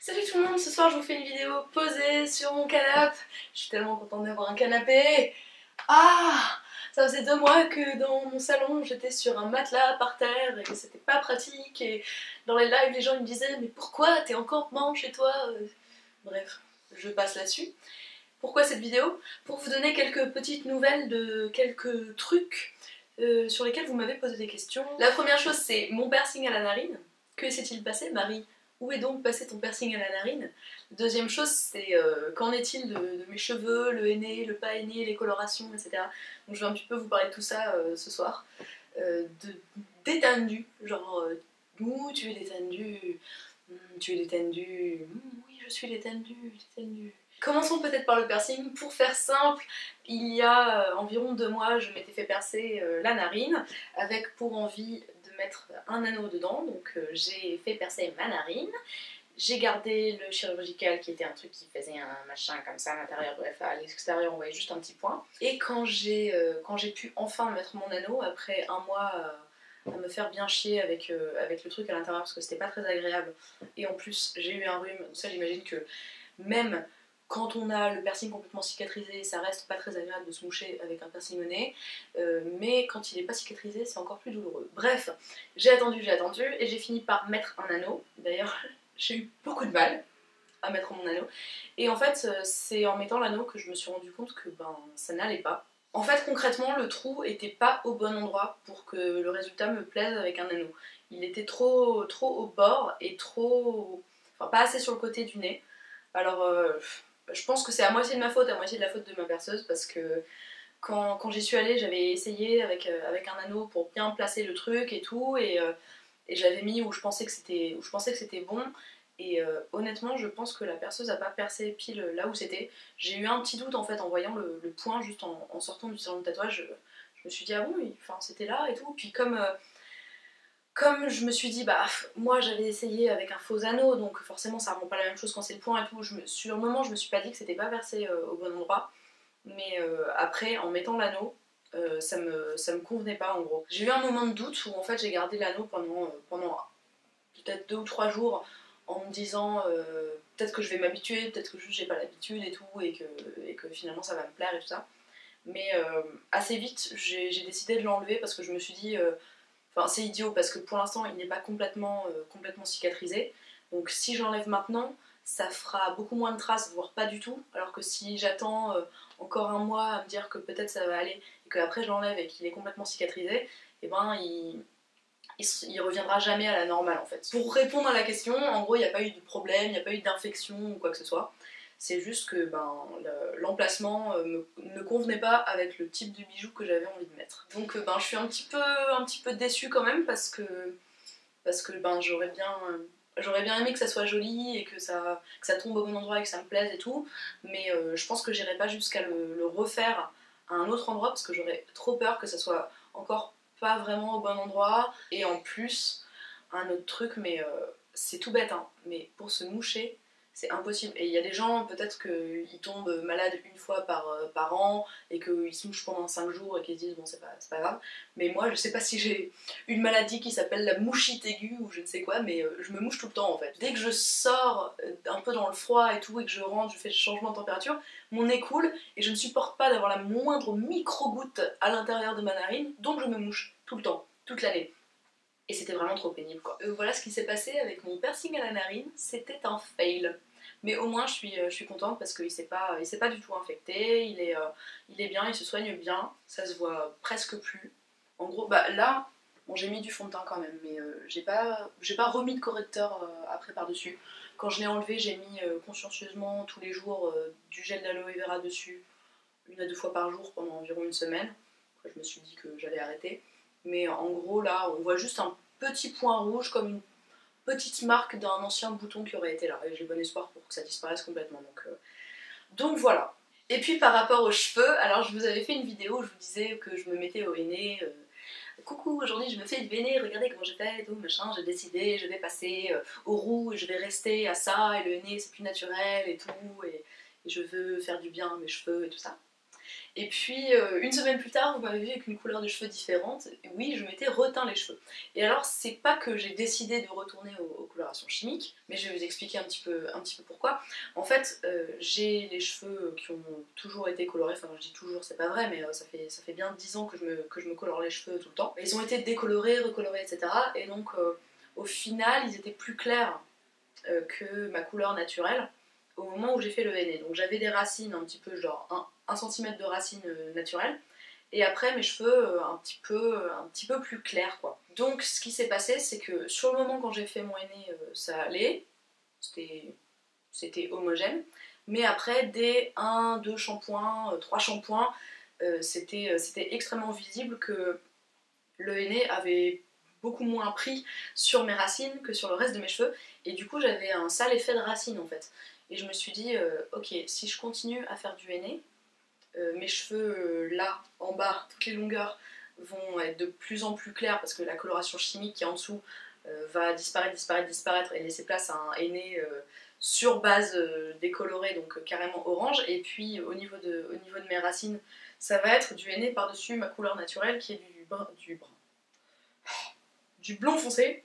Salut tout le monde, ce soir je vous fais une vidéo posée sur mon canapé. Je suis tellement contente d'avoir un canapé. Ah, ça faisait 2 mois que dans mon salon j'étais sur un matelas par terre et que c'était pas pratique. Et dans les lives les gens ils me disaient mais pourquoi t'es en campement chez toi? Bref, je passe là-dessus. Pourquoi cette vidéo? Pour vous donner quelques petites nouvelles de quelques trucs sur lesquels vous m'avez posé des questions. La première chose c'est mon piercing à la narine. Que s'est-il passé, Marie? Où est donc passé ton piercing à la narine? Deuxième chose, c'est qu'en est-il de mes cheveux, le henné, le pas henné, les colorations, etc. Donc je vais un petit peu vous parler de tout ça ce soir. Détendu, genre tu es détendu, tu es détendu, oui je suis détendu, détendu. Commençons peut-être par le piercing. Pour faire simple, il y a environ 2 mois, je m'étais fait percer la narine avec pour envie de mettre un anneau dedans. Donc j'ai fait percer ma narine. J'ai gardé le chirurgical qui était un truc qui faisait un machin comme ça à l'intérieur, bref à l'extérieur on voyait juste un petit point. Et quand j'ai pu enfin mettre mon anneau, après 1 mois à me faire bien chier avec le truc à l'intérieur parce que c'était pas très agréable, et en plus j'ai eu un rhume, ça j'imagine que même quand on a le piercing complètement cicatrisé, ça reste pas très agréable de se moucher avec un piercing au nez, mais quand il est pas cicatrisé, c'est encore plus douloureux. Bref, j'ai attendu, et j'ai fini par mettre un anneau. D'ailleurs, j'ai eu beaucoup de mal à mettre mon anneau. Et en fait, c'est en mettant l'anneau que je me suis rendu compte que ça n'allait pas. En fait, concrètement, le trou était pas au bon endroit pour que le résultat me plaise avec un anneau. Il était trop au bord et trop... Enfin, pas assez sur le côté du nez. Alors, je pense que c'est à moitié de ma faute, à moitié de la faute de ma perceuse, parce que quand j'y suis allée, j'avais essayé avec un anneau pour bien placer le truc et tout, et je l'avais mis où je pensais que c'était bon. Et honnêtement, je pense que la perceuse n'a pas percé pile là où c'était. J'ai eu un petit doute en fait en voyant le point juste en sortant du salon de tatouage. Je me suis dit ah bon, c'était là et tout. Puis comme je me suis dit, moi j'avais essayé avec un faux anneau, donc forcément ça rend pas la même chose quand c'est le point et tout, sur le moment je me suis pas dit que c'était pas versé au bon endroit, mais après en mettant l'anneau, ça me convenait pas en gros. J'ai eu un moment de doute où en fait j'ai gardé l'anneau pendant peut-être 2 ou 3 jours en me disant peut-être que je vais m'habituer, peut-être que juste j'ai pas l'habitude et tout, et que finalement ça va me plaire et tout ça. Mais assez vite j'ai décidé de l'enlever parce que je me suis dit... Enfin, c'est idiot parce que pour l'instant il n'est pas complètement cicatrisé. Donc si j'enlève maintenant, ça fera beaucoup moins de traces, voire pas du tout. Alors que si j'attends encore 1 mois à me dire que peut-être ça va aller et qu'après je l'enlève et qu'il est complètement cicatrisé, et il reviendra jamais à la normale en fait. Pour répondre à la question, en gros il n'y a pas eu de problème, il n'y a pas eu d'infection ou quoi que ce soit. C'est juste que l'emplacement ne convenait pas avec le type de bijou que j'avais envie de mettre. Donc je suis un petit peu déçue quand même parce que j'aurais bien aimé que ça soit joli et que ça tombe au bon endroit et que ça me plaise et tout, mais je pense que j'irai pas jusqu'à le refaire à un autre endroit parce que j'aurais trop peur que ça soit encore pas vraiment au bon endroit. Et en plus, un autre truc, mais c'est tout bête, hein, mais pour se moucher, c'est impossible. Et il y a des gens, peut-être qu'ils tombent malades 1 fois par an et qu'ils se mouchent pendant 5 jours et qu'ils se disent bon, c'est pas grave. Mais moi, je sais pas si j'ai une maladie qui s'appelle la mouchite aiguë ou je ne sais quoi, mais je me mouche tout le temps en fait. Dès que je sors un peu dans le froid et tout et que je rentre, je fais le changement de température, mon nez coule et je ne supporte pas d'avoir la moindre micro-goutte à l'intérieur de ma narine, donc je me mouche tout le temps, toute l'année. Et c'était vraiment trop pénible quoi. Voilà ce qui s'est passé avec mon piercing à la narine, c'était un fail. Mais au moins je suis contente parce qu'il s'est pas du tout infecté, il est bien, il se soigne bien, ça se voit presque plus. En gros, là, bon, j'ai mis du fond de teint quand même, mais j'ai pas remis de correcteur après par-dessus. Quand je l'ai enlevé, j'ai mis consciencieusement tous les jours du gel d'aloe vera dessus, 1 à 2 fois par jour pendant environ 1 semaine. Après, je me suis dit que j'allais arrêter. Mais en gros, là, on voit juste un petit point rouge comme une petite marque d'un ancien bouton qui aurait été là. Et j'ai bon espoir pour que ça disparaisse complètement. Donc voilà. Et puis par rapport aux cheveux, alors je vous avais fait une vidéo où je vous disais que je me mettais au henné. Coucou, aujourd'hui je me fais du henné, regardez comment j'ai fait et tout, machin, j'ai décidé, je vais passer au roux et je vais rester à ça, et le henné c'est plus naturel et tout, et je veux faire du bien à mes cheveux et tout ça. Et puis une semaine plus tard, vous m'avez vu avec une couleur de cheveux différente. Et oui, je m'étais reteint les cheveux. Et alors, c'est pas que j'ai décidé de retourner aux colorations chimiques, mais je vais vous expliquer un petit peu pourquoi. En fait, j'ai les cheveux qui ont toujours été colorés, enfin je dis toujours, c'est pas vrai, mais ça fait bien 10 ans que je me colore les cheveux tout le temps. Ils ont été décolorés, recolorés, etc. Et donc, au final, ils étaient plus clairs que ma couleur naturelle au moment où j'ai fait le henné. Donc j'avais des racines un petit peu genre 1 cm de racines naturelles et après mes cheveux un petit peu plus clairs quoi. Donc ce qui s'est passé c'est que sur le moment quand j'ai fait mon henné ça allait, c'était homogène, mais après dès 1, 2 shampoings, 3 shampoings, c'était extrêmement visible que le henné avait beaucoup moins pris sur mes racines que sur le reste de mes cheveux et du coup j'avais un sale effet de racine en fait. Et je me suis dit, ok, si je continue à faire du henné, mes cheveux là, en bas, toutes les longueurs vont être de plus en plus clairs parce que la coloration chimique qui est en dessous va disparaître et laisser place à un henné sur base décoloré, donc carrément orange. Et puis au niveau de mes racines, ça va être du henné par-dessus ma couleur naturelle qui est du blond foncé.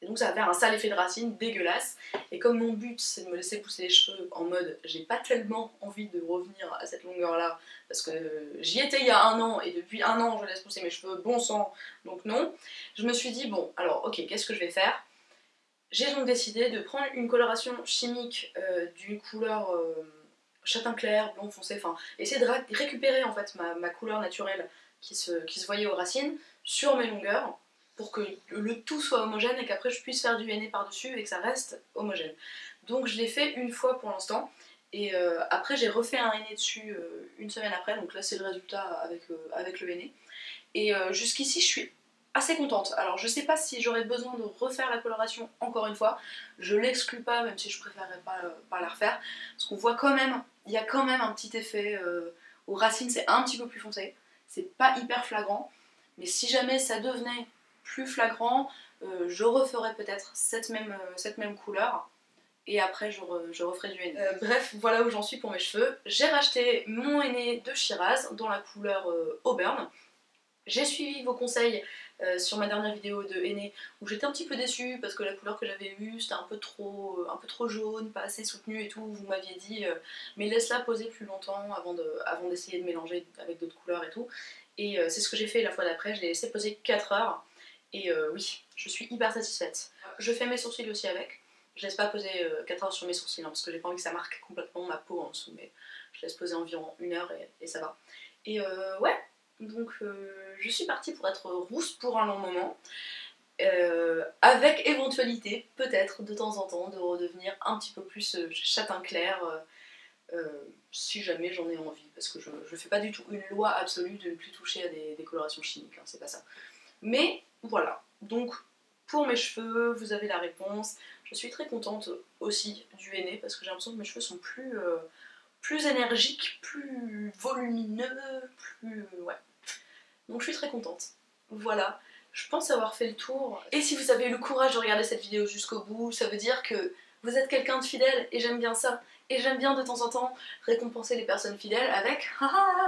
Et donc ça va faire un sale effet de racine dégueulasse. Et comme mon but c'est de me laisser pousser les cheveux en mode j'ai pas tellement envie de revenir à cette longueur là parce que j'y étais il y a 1 an et depuis 1 an je laisse pousser mes cheveux, bon sang, donc non. Je me suis dit bon alors ok, qu'est-ce que je vais faire? J'ai donc décidé de prendre une coloration chimique d'une couleur châtain clair, blond foncé, enfin essayer de récupérer en fait ma couleur naturelle qui se voyait aux racines sur mes longueurs pour que le tout soit homogène et qu'après je puisse faire du henné par-dessus et que ça reste homogène. Donc je l'ai fait une fois pour l'instant et après j'ai refait un henné dessus une semaine après, donc là c'est le résultat avec le henné. Et jusqu'ici je suis assez contente. Alors je sais pas si j'aurais besoin de refaire la coloration encore une fois, je l'exclus pas même si je préférerais pas la refaire, parce qu'on voit quand même, il y a quand même un petit effet, aux racines c'est un petit peu plus foncé, c'est pas hyper flagrant, mais si jamais ça devenait plus flagrant, je referai peut-être cette même couleur et après je referai du henné. Bref, voilà où j'en suis pour mes cheveux. J'ai racheté mon henné de Shiraz dans la couleur Auburn. J'ai suivi vos conseils sur ma dernière vidéo de henné où j'étais un petit peu déçue parce que la couleur que j'avais eue c'était un peu trop jaune, pas assez soutenue et tout. Vous m'aviez dit mais laisse-la poser plus longtemps avant d'essayer de mélanger avec d'autres couleurs et tout. Et c'est ce que j'ai fait la fois d'après, je l'ai laissé poser 4 heures. Et oui, je suis hyper satisfaite. Je fais mes sourcils aussi avec. Je laisse pas poser 4 heures sur mes sourcils hein, parce que j'ai pas envie que ça marque complètement ma peau en dessous, mais je laisse poser environ 1 heure et ça va. Et ouais, donc je suis partie pour être rousse pour un long moment, avec éventualité, peut-être de temps en temps, de redevenir un petit peu plus châtain clair, si jamais j'en ai envie, parce que je fais pas du tout une loi absolue de ne plus toucher à des colorations chimiques, hein, c'est pas ça. Mais voilà, donc pour mes cheveux, vous avez la réponse. Je suis très contente aussi du henné parce que j'ai l'impression que mes cheveux sont plus énergiques, plus volumineux, ouais. Donc je suis très contente. Voilà, je pense avoir fait le tour. Et si vous avez eu le courage de regarder cette vidéo jusqu'au bout, ça veut dire que vous êtes quelqu'un de fidèle et j'aime bien ça. Et j'aime bien de temps en temps récompenser les personnes fidèles avec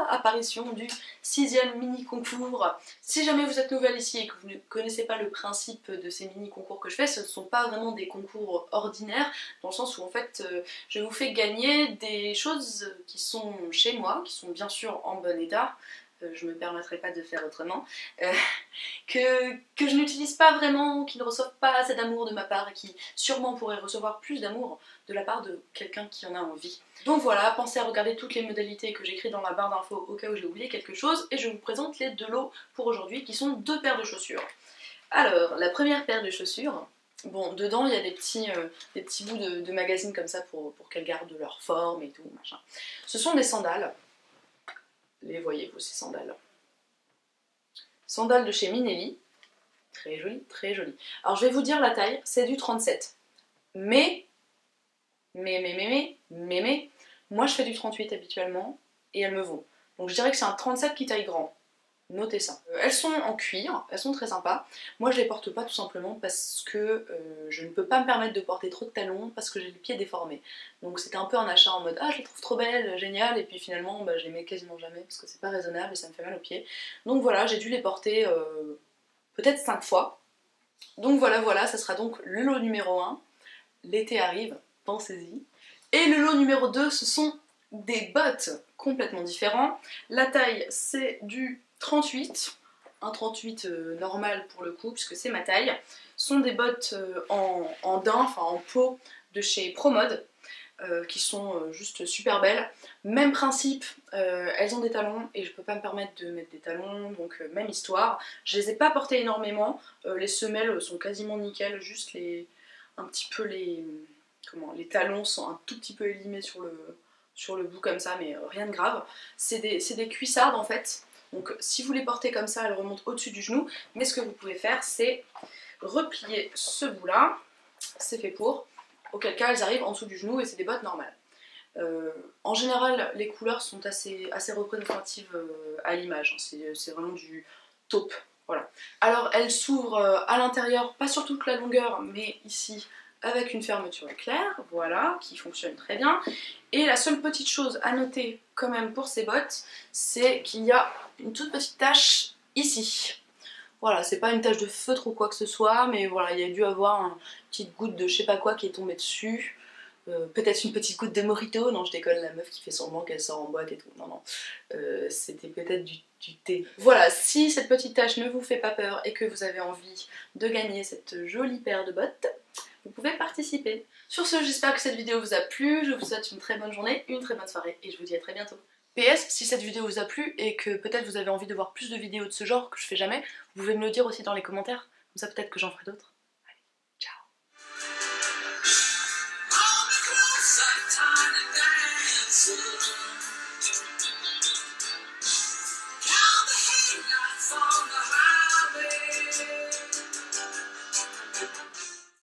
apparition du 6e mini concours. Si jamais vous êtes nouvelle ici et que vous ne connaissez pas le principe de ces mini concours que je fais, ce ne sont pas vraiment des concours ordinaires, dans le sens où en fait je vous fais gagner des choses qui sont chez moi, qui sont bien sûr en bon état. Je me permettrai pas de faire autrement, que je n'utilise pas vraiment, qui ne reçoivent pas assez d'amour de ma part et qui sûrement pourraient recevoir plus d'amour de la part de quelqu'un qui en a envie. Donc voilà, pensez à regarder toutes les modalités que j'écris dans la barre d'infos au cas où j'ai oublié quelque chose et je vous présente les 2 lots pour aujourd'hui qui sont 2 paires de chaussures. Alors, la première paire de chaussures, bon, dedans il y a des petits bouts de magazine comme ça pour qu'elles gardent leur forme et tout, machin. Ce sont des sandales. Les voyez-vous ces sandales? Sandales de chez Minelli. Très joli, très joli. Alors je vais vous dire la taille, c'est du 37. Mais, moi je fais du 38 habituellement et elles me vont. Donc je dirais que c'est un 37 qui taille grand. notez ça. Elles sont en cuir, elles sont très sympas. Moi je les porte pas tout simplement parce que je ne peux pas me permettre de porter trop de talons parce que j'ai le pied déformé. Donc c'était un peu un achat en mode ah je les trouve trop belles, génial, et puis finalement bah, je les mets quasiment jamais parce que c'est pas raisonnable et ça me fait mal aux pieds. Donc voilà, j'ai dû les porter peut-être 5 fois. Donc voilà, ça sera donc le lot numéro 1. L'été arrive, pensez-y. Et le lot numéro 2, ce sont des bottes complètement différents. La taille c'est du 38, un 38 normal pour le coup puisque c'est ma taille. Ce sont des bottes en daim, enfin en peau de chez Promode qui sont juste super belles. Même principe, elles ont des talons et je peux pas me permettre de mettre des talons, donc même histoire. Je les ai pas portées énormément, les semelles sont quasiment nickel, juste un petit peu les talons sont un tout petit peu élimés sur le bout comme ça, mais rien de grave. C'est des cuissardes en fait, donc si vous les portez comme ça, elles remontent au-dessus du genou, mais ce que vous pouvez faire, c'est replier ce bout là, c'est fait pour, auquel cas elles arrivent en dessous du genou et c'est des bottes normales. En général, les couleurs sont assez représentatives à l'image, hein. C'est vraiment du taupe. Voilà. Alors elles s'ouvrent à l'intérieur, pas sur toute la longueur, mais ici avec une fermeture éclair, voilà, qui fonctionne très bien. Et la seule petite chose à noter quand même pour ces bottes, c'est qu'il y a une toute petite tache ici. Voilà, c'est pas une tache de feutre ou quoi que ce soit, mais voilà, il y a dû avoir une petite goutte de je sais pas quoi qui est tombée dessus. Peut-être une petite goutte de mojito, non je déconne, la meuf qui fait semblant qu'elle sort en boîte et tout, non. C'était peut-être du thé. Voilà, si cette petite tache ne vous fait pas peur et que vous avez envie de gagner cette jolie paire de bottes, vous pouvez participer. Sur ce, j'espère que cette vidéo vous a plu, je vous souhaite une très bonne journée, une très bonne soirée et je vous dis à très bientôt. PS, si cette vidéo vous a plu et que peut-être vous avez envie de voir plus de vidéos de ce genre que je fais jamais, vous pouvez me le dire aussi dans les commentaires, comme ça peut-être que j'en ferai d'autres.